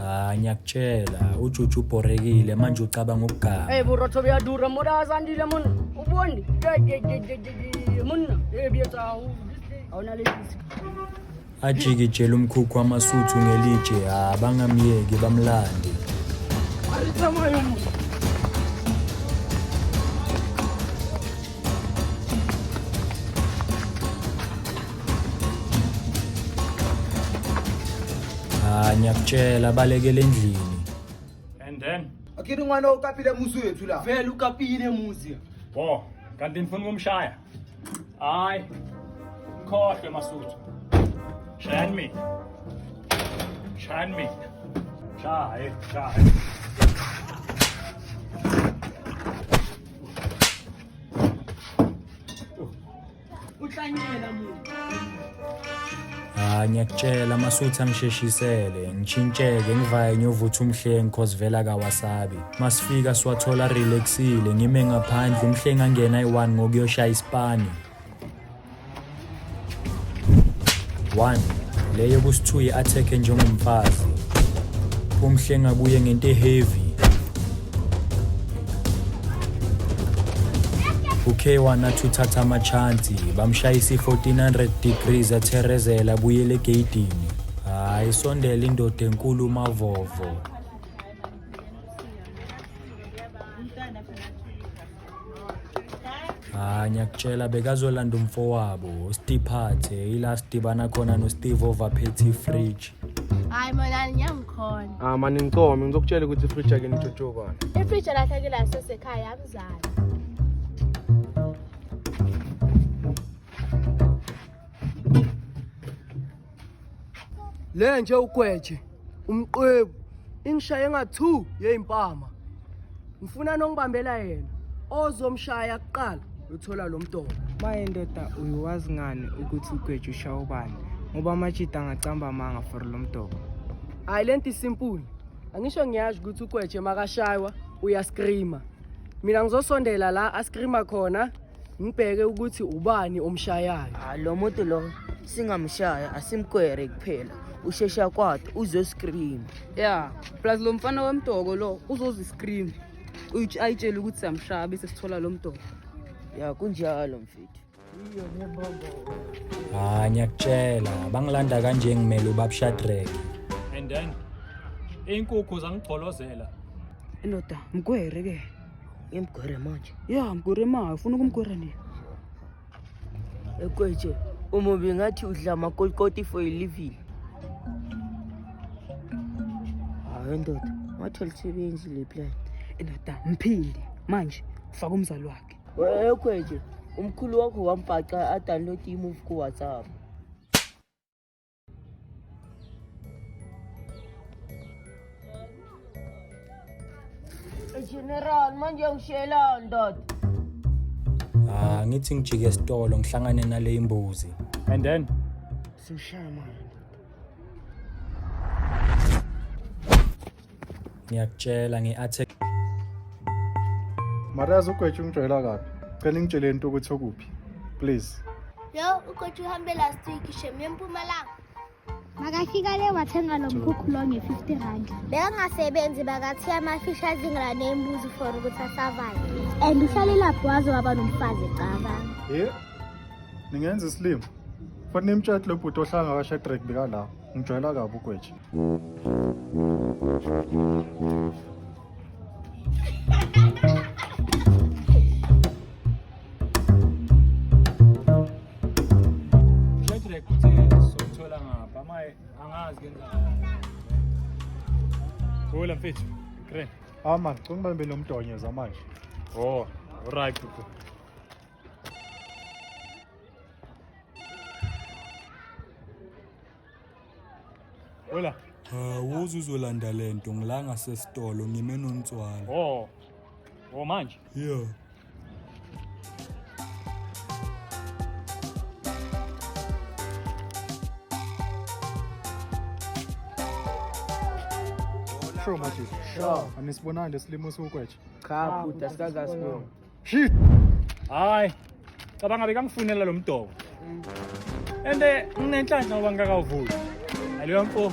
Ngiyakutshela uJuju ubhorekile manje ucabanga ukuganga. Hey burotho beyadura moda azandile mun. Uboni? Mun. Biyetha awuna lesi. Ajikijela umkhukhu wamasuthu ngelitshe bangamyeki bamlande. Aritsamayo mun. Ngiyakutshela balekele endlini. And then akiri ngwana ukapile muzi wethu la Vele ukapile muzi. bo kanti nifuna ukumshaya hayi khohle masuthu shayani mina shaye Uhlanyela mun. Ngiyakutshela amasuthu angisheshisele ngishintsheke ngivaye nyovutha umhlengi cause vela kawasabi. Masifika siwathola relaxile ngime ngaphandle umhlengi angena i1 ngokuyoshaya ispani. 1 leyo kusi2 i-attack njengomfazi. Umhlengi abuye ngento heavy. K1 athi uthatha amachansi bamshayisa i1400 degrees atherezela abuyele egeyidini. Hayi sondela indoda enkulu uMavovo. Ngiyakutshela bekazolanda umfowabo Stiphathe ila sidibana khona noSteve overphethe fridge. Hayi mina ngiyangikhona. mani ngicome ngizokutshela ukuthi ifridge yake nitshotshokwana Ifridge lahlekela sesekhaya yamzala. Le nje ugweje umqwebu ingishaye nga2 yezimpama. Ngifuna nongibambela yena ozomshaya kuqala uthola lo mntondo. Maye ndoda uyiwazi ngani ukuthi ugweje ushaya ubani ngoba amajida angacamba manga for lo mdoko. Hayi lento isimple. Angisho ngiyazi ukuthi ugweje makashaywa uyascreama. Mina ngizosondela la ascreama khona ngibheke ukuthi ubani omshayayo. Lo muntu lo singamshaya asimkwere kuphela ushesha kwathi uzoscream. Yeah, plus lo mfana wemdoko lo uzoziscream. Ayitshela ukuthi samshaya bese sithola lo mdoko. Ya kunjalo mfethu. Ngiyakutshela bangilanda kanje ngimele ubabshadrack. and then inkukhu zangigxolozela Ndoda mkwere ke. Ngimgwere manje. Yeah, mkwere ma ufuna ukumkwera ni. Ekweje umubi ngathi udla amakolikoti for a living. Hayi ndoda ngathi lisebenzi le plan. Ndoda mphindi manje ufaka umzali wakhe. Ekweje umkhulu wakho wambhaca adownload i-movie ku WhatsApp. General manje ngishela ndoda. Ngithi ngijike esitolo ngihlangane nale imbuzi. and then Simshaya manje. Ngiyakutshela ngi-attack. Marazi ugweje ungijwayela kabi. Cela ngitshele into ukuthi okuphi. Please. Yo ugweje uhambe last week shem eMpumalanga. Makafika le wathenga lo mkhukhu lo nge50 rand. Bekangasebenzi bakathi amafisha azingela nembuzi for ukuthi asurvive. And uhlale lapho waze waba nomfazi ecabanga. Ningenza islim. Kufanele nimtshele lo bhuti ohlanga kaShadrack bikala. Ngijwayela kabi ugweje. Shadrack uthi sokuthola ngapha maye angazi kenza hola mfethu great Man, ngibambe lo mdonyeza manje. Alright bro. Hola. Uzuzolanda lento ngilanga sesitolo ngime nontswala. Manje. Yeah. Sure manje. Sure. Anisibonanga lesilimo sokweje. Cha bhuti asikagasibona. Shit. Hayi. Cabanga bekangifunela lo mdoko. Ende nginenhlanhla ngoba ngingakavuli. Aleyo mfo